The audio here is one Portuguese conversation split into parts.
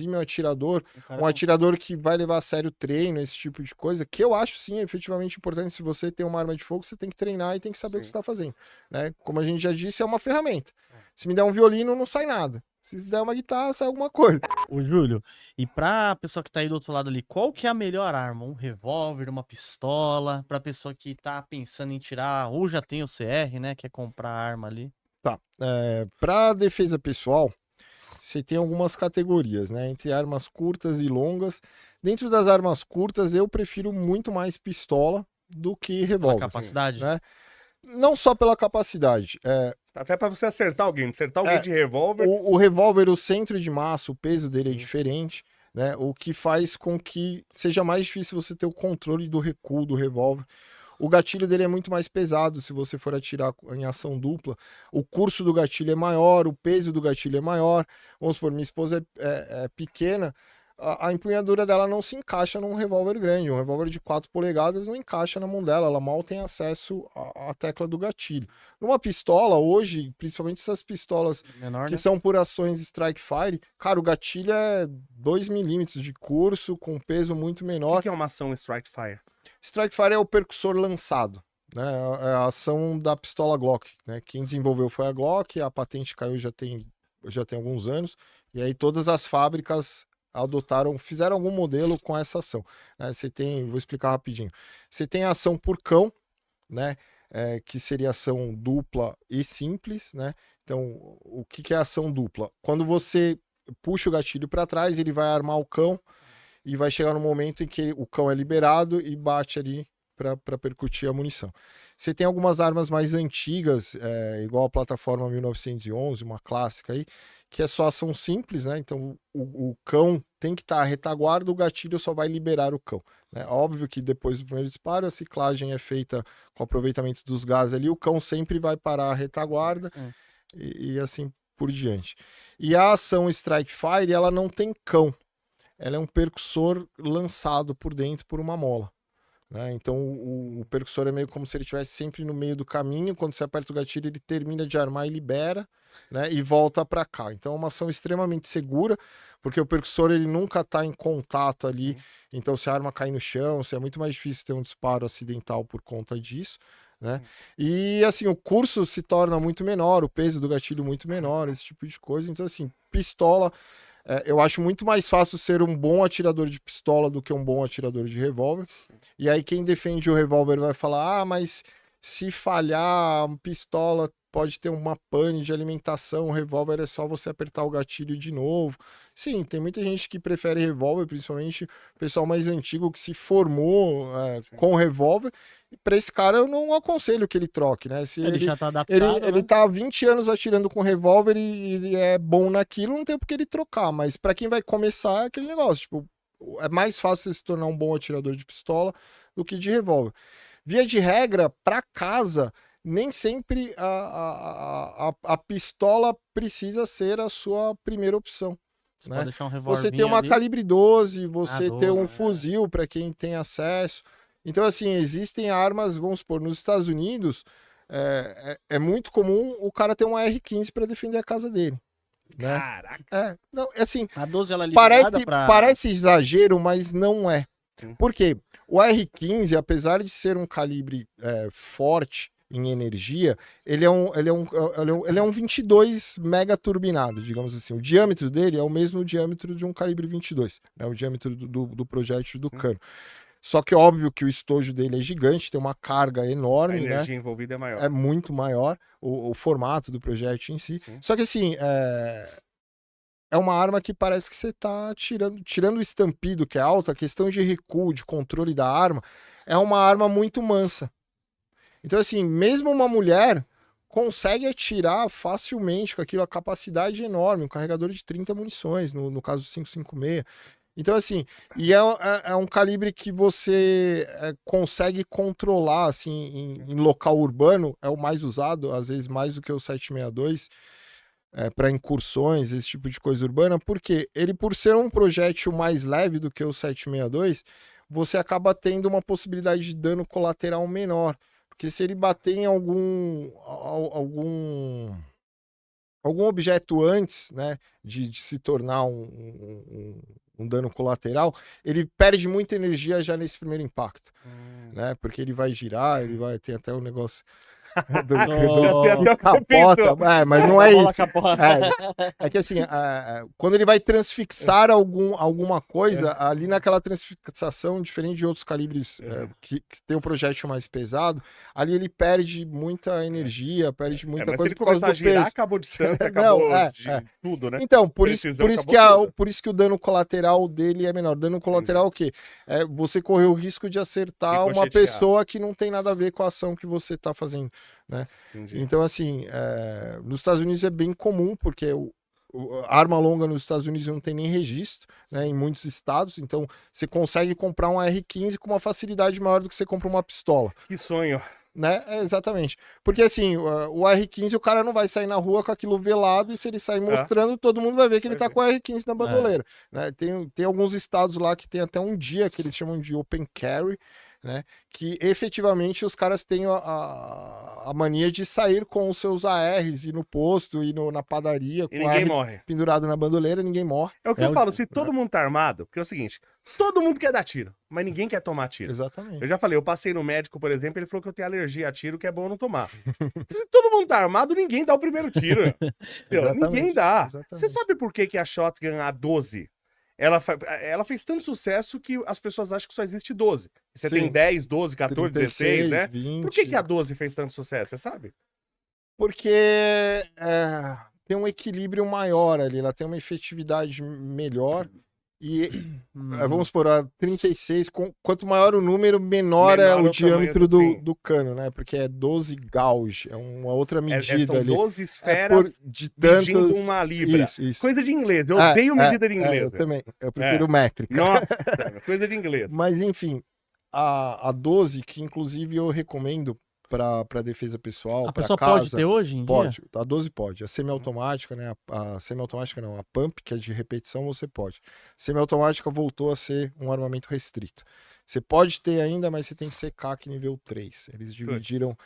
exímio atirador, cara um não- atirador que vai levar a sério o treino, esse tipo de coisa, que eu acho, sim, efetivamente importante. Se você tem uma arma de fogo, você tem que treinar e tem que saber o que você Sim. está fazendo, né? Como a gente já disse, é uma ferramenta. Se me der um violino, não sai nada. Se der uma guitarra, sai alguma coisa. Ô, Júlio, e pra pessoa que tá aí do outro lado ali, qual que é a melhor arma? Um revólver, uma pistola? Pra pessoa que tá pensando em tirar, ou já tem o CR, né? Quer comprar a arma ali. Tá. Para defesa pessoal, você tem algumas categorias, né? Entre armas curtas e longas. Dentro das armas curtas, eu prefiro muito mais pistola do que Pela revólver, capacidade. né? Não só pela capacidade. Até pra você acertar alguém de revólver. O revólver, o centro de massa, o peso dele é Sim. diferente, né? O que faz com que seja mais difícil você ter o controle do recuo do revólver. O gatilho dele é muito mais pesado se você for atirar em ação dupla. O curso do gatilho é maior, o peso do gatilho é maior. Vamos supor, minha esposa é pequena, a empunhadura dela não se encaixa num revólver grande. Um revólver de 4 polegadas não encaixa na mão dela, ela mal tem acesso à tecla do gatilho. Numa pistola, hoje, principalmente essas pistolas Menor, que né? são por ações Strike Fire, cara, o gatilho é 2 milímetros de curso, com peso muito O menor. que é uma ação Strike Fire? Strike Fire é o percussor lançado, né? É a ação da pistola Glock, né? Quem desenvolveu foi a Glock, a patente caiu já tem alguns anos, e aí todas as fábricas adotaram, fizeram algum modelo com essa ação, né? Você tem, vou explicar rapidinho. Você tem a ação por cão, né? Que seria ação dupla e simples, né? Então, o que é ação dupla? Quando você puxa o gatilho para trás, ele vai armar o cão e vai chegar no momento em que o cão é liberado e bate ali para percutir a munição. Você tem algumas armas mais antigas, igual a plataforma 1911, uma clássica aí, que é só ação simples, né? Então o cão tem que estar à retaguarda, o gatilho só vai liberar o cão, né? Óbvio que depois do primeiro disparo, a ciclagem é feita com aproveitamento dos gases ali, o cão sempre vai parar a retaguarda e assim por diante. E a ação Strike Fire, ela não tem cão. Ela é um percussor lançado por dentro por uma mola, né? Então o percussor é meio como se ele estivesse sempre no meio do caminho. Quando você aperta o gatilho, ele termina de armar e libera, né? E volta para cá. Então é uma ação extremamente segura, porque o percussor ele nunca está em contato ali. Então se a arma cai no chão, é muito mais difícil ter um disparo acidental por conta disso, né? E assim, o curso se torna muito menor, o peso do gatilho muito menor, esse tipo de coisa. Então assim, pistola, eu acho muito mais fácil ser um bom atirador de pistola do que um bom atirador de revólver. E aí quem defende o revólver vai falar, mas se falhar, uma pistola pode ter uma pane de alimentação, o revólver é só você apertar o gatilho de novo. Sim, tem muita gente que prefere revólver, principalmente o pessoal mais antigo que se formou com revólver. E para esse cara eu não aconselho que ele troque, né? Se Ele já tá adaptado, ele né? tá há 20 anos atirando com revólver e é bom naquilo, não tem por que ele trocar. Mas para quem vai começar, é aquele negócio, tipo, é mais fácil você se tornar um bom atirador de pistola do que de revólver. Via de regra, para casa, nem sempre a pistola precisa ser a sua primeira opção. Você Né? pode deixar um Você revólver tem uma ali. calibre 12, você ter 12, um fuzil para quem tem acesso. Então, assim, existem armas, vamos supor, nos Estados Unidos, é muito comum o cara ter um AR-15 para defender a casa dele. Né? Caraca. Não, assim, A 12 ela é liberada parece exagero, mas não é. Sim. Por quê? O AR-15, apesar de ser um calibre forte em energia, ele é um 22 mega turbinado, digamos assim. O diâmetro dele é o mesmo diâmetro de um calibre 22, né? O diâmetro do projétil do cano. Só que óbvio que o estojo dele é gigante, tem uma carga enorme, A energia né? envolvida é maior. É muito maior o formato do projétil em si. Sim. Só que assim, é uma arma que parece que você tá tirando o estampido, que é alto, a questão de recuo, de controle da arma, é uma arma muito mansa. Então, assim, mesmo uma mulher consegue atirar facilmente com aquilo, a capacidade enorme, um carregador de 30 munições, no caso do 5.56. Então, assim, e é um calibre que você consegue controlar, assim, em local urbano, é o mais usado, às vezes mais do que o 7.62, para incursões, esse tipo de coisa urbana, porque ele, por ser um projétil mais leve do que o 7.62, você acaba tendo uma possibilidade de dano colateral menor. Porque se ele bater em algum algum objeto antes, né, de se tornar um dano colateral, ele perde muita energia já nesse primeiro impacto, né? Porque ele vai girar, ele vai ter até o negócio do capota, mas não é isso. É que assim, quando ele vai transfixar alguma coisa, ali naquela transfixação, diferente de outros calibres que tem um projétil mais pesado, ali ele perde muita energia, perde muita mas coisa se ele por causa começar a do girar, peso. acabou distância, acabou tudo, né? Então, por isso Precisão, que o dano colateral dele é menor. Dano colateral é o quê? É você correr o risco de acertar uma pessoa que não tem nada a ver com a ação que você está fazendo, né? Entendi. Então, assim, nos Estados Unidos é bem comum, porque a arma longa nos Estados Unidos não tem nem registro, né, em muitos estados. Então, você consegue comprar um R15 com uma facilidade maior do que você compra uma pistola. Que sonho. Né? Exatamente. Porque assim, o R15, o cara não vai sair na rua com aquilo velado e se ele sair mostrando, todo mundo vai ver que ele tá com o R15 na bandoleira. Né? Tem alguns estados lá que tem até um dia que eles chamam de open carry, né? Que efetivamente os caras têm a mania de sair com os seus ARs, ir no posto, ir na padaria, E com ninguém AR morre. pendurado na bandoleira, ninguém morre. É o que eu falo, se todo mundo tá armado, porque é o seguinte, todo mundo quer dar tiro, mas ninguém quer tomar tiro. Exatamente. Eu já falei, eu passei no médico, por exemplo, ele falou que eu tenho alergia a tiro, que é bom não tomar. Se todo mundo tá armado, ninguém dá o primeiro tiro. Ninguém dá. Exatamente. Você sabe por que a Shotgun A12, ela fez tanto sucesso que as pessoas acham que só existe 12. Você tem 10, 12, 14, 16, né? 20. Por que a 12 fez tanto sucesso, você sabe? Porque tem um equilíbrio maior ali, ela tem uma efetividade melhor. E vamos supor, a 36, quanto maior o número, menor é o diâmetro do cano, né? Porque é 12 gauge, é uma outra medida são ali. 12 esferas de tanto... medindo uma libra. Isso. Coisa de inglês, eu odeio medida de inglês. Eu também, eu prefiro métrica. Nossa, coisa de inglês. Mas enfim, a 12, que inclusive eu recomendo para defesa pessoal, A para pessoa casa, pode ter hoje em pode, dia? a 12 pode. A semiautomática, né? A semiautomática não, a pump, que é de repetição, você pode. Semiautomática voltou a ser um armamento restrito. Você pode ter ainda, mas você tem que ser CAC nível 3. Eles dividiram,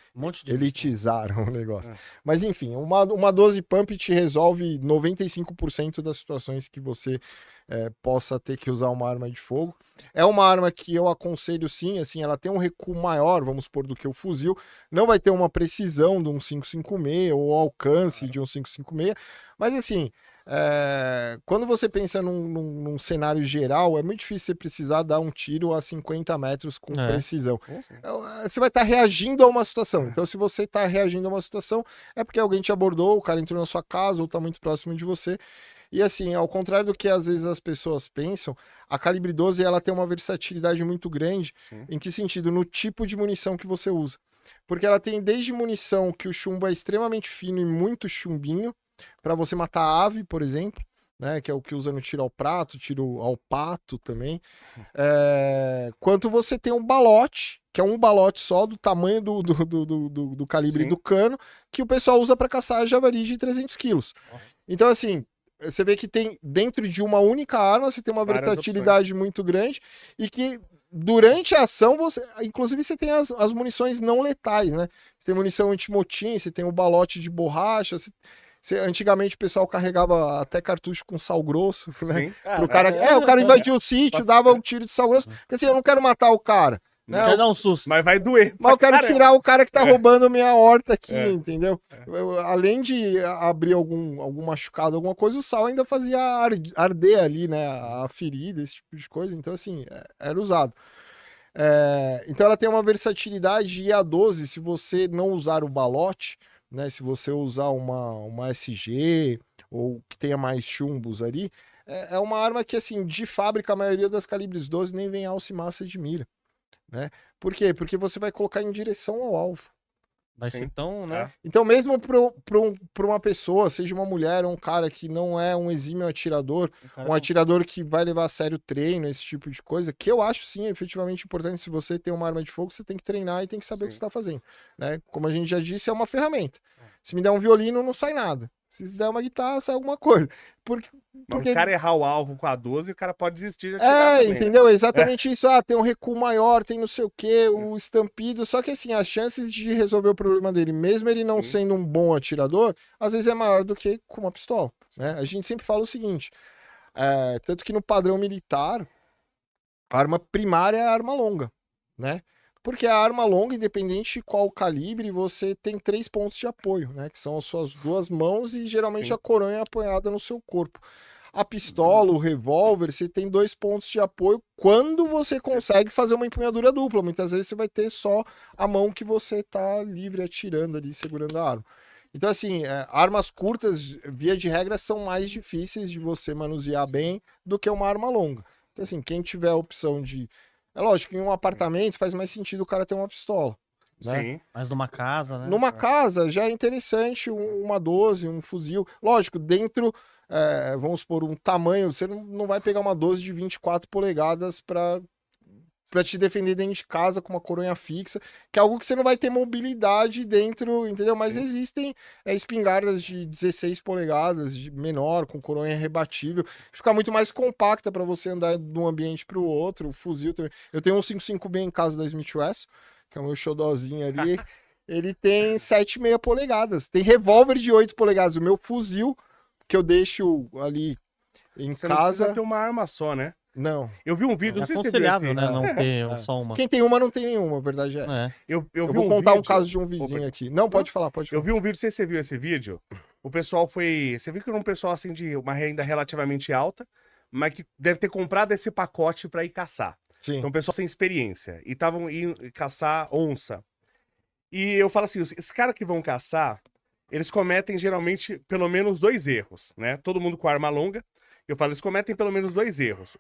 elitizaram o negócio. Mas enfim, uma 12 pump te resolve 95% das situações que você possa ter que usar uma arma de fogo. É uma arma que eu aconselho sim, assim, ela tem um recuo maior, vamos supor, do que o fuzil. Não vai ter uma precisão de um 5.56 ou alcance de um 5.56, mas assim, quando você pensa num cenário geral, é muito difícil você precisar dar um tiro a 50 metros com precisão. Você vai estar reagindo a uma situação. Então, se você está reagindo a uma situação, é porque alguém te abordou, o cara entrou na sua casa ou está muito próximo de você. E assim, ao contrário do que às vezes as pessoas pensam, a calibre 12 ela tem uma versatilidade muito grande. Em que sentido? No tipo de munição que você usa. Porque ela tem desde munição que o chumbo é extremamente fino e muito chumbinho, para você matar ave, por exemplo, né, que é o que usa no tiro ao prato, tiro ao pato também. Quanto você tem um balote, que é um balote só do tamanho do calibre do cano, que o pessoal usa para caçar javari de 300 quilos. Então, assim, você vê que tem, dentro de uma única arma, você tem uma versatilidade muito grande e que durante a ação, inclusive você tem as munições não letais, né? Você tem munição antimotim, você tem o balote de borracha, antigamente o pessoal carregava até cartucho com sal grosso, né? O cara invadiu o sítio, dava um tiro de sal grosso, porque assim, eu não quero matar o cara. Não quer dar um susto. Mas vai doer. Mas eu quero tirar o cara que tá roubando minha horta aqui, entendeu? Além de abrir algum machucado, alguma coisa, o sal ainda fazia arder ali, né? A ferida, esse tipo de coisa. Então, assim, era usado. Então ela tem uma versatilidade e a 12, se você não usar o balote, né? Se você usar uma SG ou que tenha mais chumbos ali, é uma arma que, assim, de fábrica, a maioria das calibres 12 nem vem alça e massa de mira. Né? Por quê? Porque você vai colocar em direção ao alvo. Vai ser tão, né? Então, mesmo para uma pessoa, seja uma mulher ou um cara que não é um exímio atirador, um atirador que vai levar a sério treino, esse tipo de coisa, que eu acho sim efetivamente importante. Se você tem uma arma de fogo, você tem que treinar e tem que saber o que você está fazendo. Né? Como a gente já disse, é uma ferramenta. Se me der um violino, não sai nada. Se der uma guitarra, sai alguma coisa. Porque Mas o cara errar o alvo com a 12, o cara pode desistir de atirar É, também, entendeu? né? É exatamente isso. Ah, tem um recuo maior, tem não sei o quê, o estampido. Só que assim, as chances de resolver o problema dele, mesmo ele não Sim. sendo um bom atirador, às vezes é maior do que com uma pistola, né? A gente sempre fala o seguinte, tanto que no padrão militar, a arma primária é a arma longa, né? Porque a arma longa, independente de qual calibre, você tem 3 pontos de apoio, né? Que são as suas 2 mãos e geralmente Sim. a coronha é apoiada no seu corpo. A pistola, o revólver, você tem 2 pontos de apoio quando você consegue fazer uma empunhadura dupla. Muitas vezes você vai ter só a mão que você tá livre atirando ali, segurando a arma. Então, assim, armas curtas, via de regra, são mais difíceis de você manusear bem do que uma arma longa. Então, assim, quem tiver a opção de... É lógico, em um apartamento faz mais sentido o cara ter uma pistola, né? Sim. Mas numa casa, né? Numa casa já é interessante uma 12, um fuzil. Lógico, dentro, vamos supor, um tamanho, você não vai pegar uma 12 de 24 polegadas para te defender dentro de casa com uma coronha fixa, que é algo que você não vai ter mobilidade dentro, entendeu? Mas Sim. existem espingardas de 16 polegadas, de menor, com coronha rebatível, fica muito mais compacta para você andar de um ambiente para o outro. O fuzil também. Eu tenho um 5.5B em casa da Smith Wesson, que é o meu xodózinho ali. Ele tem 7,5 polegadas. Tem revólver de 8 polegadas. O meu fuzil, que eu deixo ali em Você não precisa casa... ter uma arma só, né? Não. Eu vi um vídeo, É não sei se você viu aconselhável, esse... né? Não ter só uma. Quem tem uma não tem nenhuma, a verdade é. É. Eu Eu vi vou um contar um vídeo... caso de um vizinho Opa. aqui. Não, pode falar, pode Eu falar. vi um vídeo, não sei se você viu esse vídeo. O pessoal foi... Você viu que era um pessoal, assim, de uma renda relativamente alta, mas que deve ter comprado esse pacote pra ir caçar. Sim. Então, o pessoal sem experiência. E estavam indo caçar onça. E eu falo assim, esses caras que vão caçar, eles cometem geralmente pelo menos 2 erros, né? Todo mundo com arma longa. Eu falo, eles cometem pelo menos 2 erros.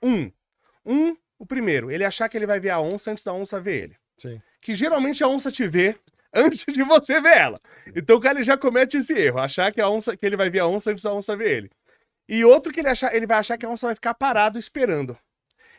O primeiro, ele achar que ele vai ver a onça antes da onça ver ele. Sim. Que geralmente a onça te vê antes de você ver ela. Então o cara ele já comete esse erro, achar que ele vai ver a onça antes da onça ver ele. E outro que ele vai achar que a onça vai ficar parado esperando.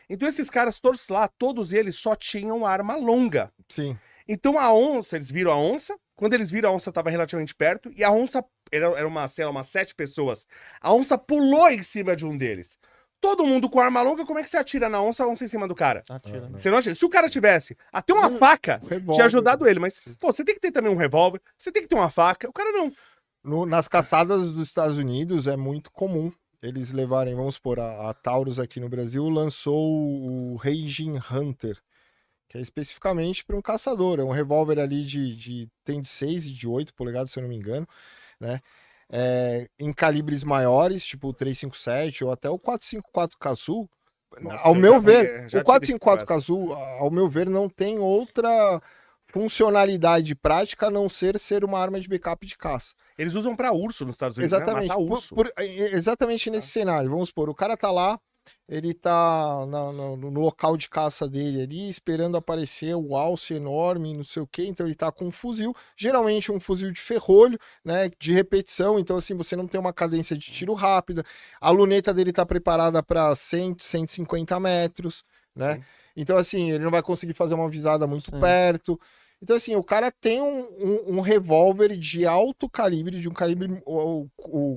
Então esses caras todos lá, todos eles só tinham arma longa. Sim. Então a onça, eles viram a onça, quando eles viram a onça estava relativamente perto, e a onça, era uma, sei lá, umas 7 pessoas, a onça pulou em cima de um deles. Todo mundo com arma longa, como é que você atira na onça, a onça em cima do cara? Atira, né? Você não atira. Se o cara tivesse até uma faca, revólver. tinha ajudado ele, mas, pô, você tem que ter também um revólver, você tem que ter uma faca, o cara não. Nas caçadas dos Estados Unidos é muito comum eles levarem, vamos supor, a Taurus aqui no Brasil lançou o Raging Hunter, que é especificamente para um caçador. É um revólver ali tem de 6 e de 8 polegadas, se eu não me engano, né? Em calibres maiores, tipo o 357 ou até o 454 Cazoo, Nossa, ao eu meu já ver, já o 454 tive Cazoo, ao meu ver, não tem outra funcionalidade prática a não ser uma arma de backup de caça. Eles usam pra urso nos Estados Unidos, Exatamente. né? Matar urso. Exatamente nesse cenário. Vamos supor, o cara tá lá, ele tá no local de caça dele ali, esperando aparecer o alce enorme, não sei o que, então ele tá com um fuzil, geralmente um fuzil de ferrolho, né, de repetição, então assim, você não tem uma cadência de tiro rápida, a luneta dele tá preparada para 100, 150 metros, né, Sim. então assim, ele não vai conseguir fazer uma visada muito Sim. perto. Então, assim, o cara tem um revólver de alto calibre, de um calibre. O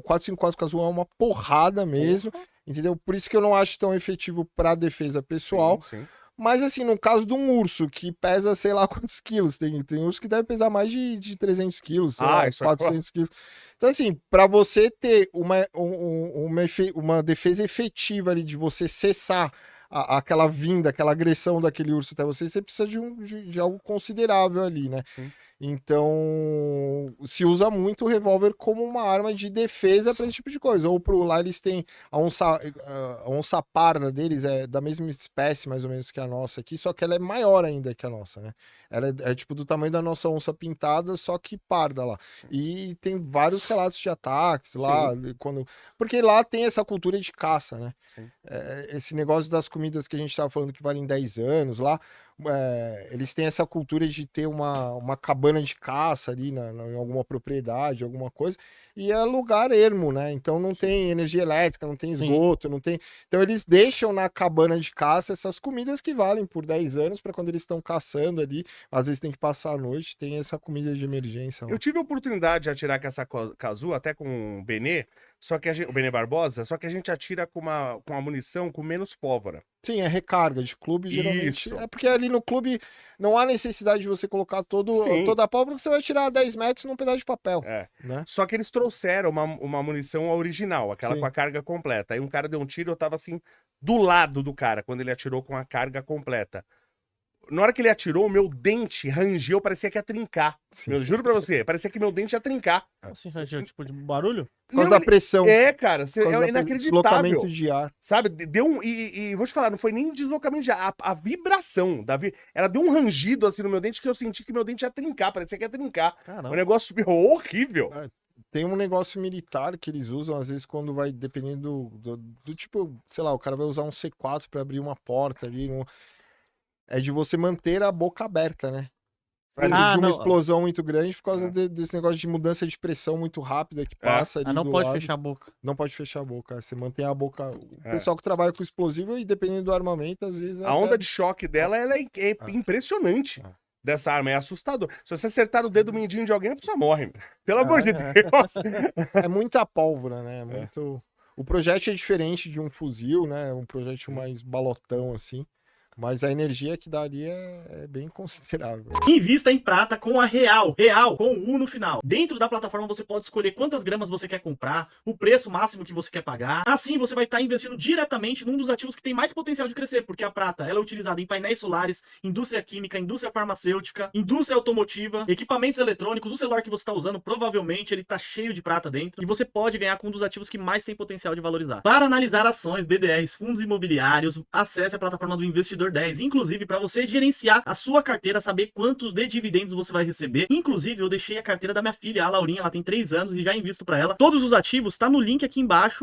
454 Cazoo é uma porrada mesmo, entendeu? Por isso que eu não acho tão efetivo para defesa pessoal. Sim. Mas, assim, no caso de um urso que pesa, sei lá quantos quilos, tem urso que deve pesar mais de 300 quilos, sei lá, isso é 400 quilos. Então, assim, para você ter uma defesa efetiva ali, de você cessar aquela vinda, aquela agressão daquele urso até você precisa de algo considerável ali, né? Sim. Então, se usa muito o revólver como uma arma de defesa para esse tipo de coisa. Ou pro lá eles têm a onça parda deles, é da mesma espécie mais ou menos que a nossa aqui, só que ela é maior ainda que a nossa, né? Ela é tipo do tamanho da nossa onça pintada, só que parda lá. E tem vários relatos de ataques lá, porque lá tem essa cultura de caça, né? Esse negócio das comidas que a gente tava falando que valem 10 anos lá, eles têm essa cultura de ter uma cabana de caça ali em alguma propriedade, alguma coisa, e é lugar ermo, né? Então não tem energia elétrica, não tem Sim. esgoto, não tem. Então eles deixam na cabana de caça essas comidas que valem por 10 anos para quando eles estão caçando ali. Às vezes tem que passar a noite, tem essa comida de emergência lá. Eu tive a oportunidade de atirar com essa Cazu, até com o Benê, só que o Benê Barbosa, só que a gente atira com uma munição com menos pólvora. Sim, é recarga de clube, geralmente. Isso. É porque ali no clube não há necessidade de você colocar Sim. toda a pólvora, porque você vai tirar 10 metros num pedaço de papel, É. né? Só que eles trouxeram uma munição original, aquela Sim. com a carga completa. Aí um cara deu um tiro, eu tava assim, do lado do cara, quando ele atirou com a carga completa. Na hora que ele atirou, o meu dente rangeu, parecia que ia trincar. Sim. Eu juro pra você, parecia que meu dente ia trincar. Assim, tipo de barulho? Por causa Não, da pressão. É, cara, por causa é da inacreditável. deslocamento de ar. Sabe, deu um. E vou te falar, não foi nem deslocamento de ar, a vibração. Ela deu um rangido assim no meu dente que eu senti que meu dente ia trincar, parecia que ia trincar. Caramba. Um negócio horrível. Tem um negócio militar que eles usam, às vezes, quando vai, dependendo do tipo, sei lá, o cara vai usar um C4 para abrir uma porta ali. É de você manter a boca aberta, né? Pra não ter uma explosão muito grande por causa desse negócio de mudança de pressão muito rápida que passa ali não do pode lado. fechar a boca. Não pode fechar a boca. Você mantém a boca. O pessoal que trabalha com explosivo e dependendo do armamento, às vezes. A onda de choque dela ela é impressionante. Dessa arma, é assustador. Se você acertar o dedo mindinho de alguém, a pessoa morre. Pelo amor de Deus. É muita pólvora, né? É muito. O projétil é diferente de um fuzil, né? Um projétil mais balotão, assim. Mas a energia que dá ali é bem considerável. Invista em prata com a Real com U no final. Dentro da plataforma você pode escolher quantas gramas você quer comprar, o preço máximo que você quer pagar. Assim você vai estar investindo diretamente num dos ativos que tem mais potencial de crescer, porque a prata ela é utilizada em painéis solares, indústria química, indústria farmacêutica, indústria automotiva, equipamentos eletrônicos. O celular que você está usando, provavelmente ele está cheio de prata dentro, e você pode ganhar com um dos ativos que mais tem potencial de valorizar. Para analisar ações, BDRs, fundos imobiliários, acesse a plataforma do Investidor 10, inclusive para você gerenciar a sua carteira, saber quanto de dividendos você vai receber. Inclusive, eu deixei a carteira da minha filha, a Laurinha, ela tem 3 anos e já invisto para ela. Todos os ativos tá no link aqui embaixo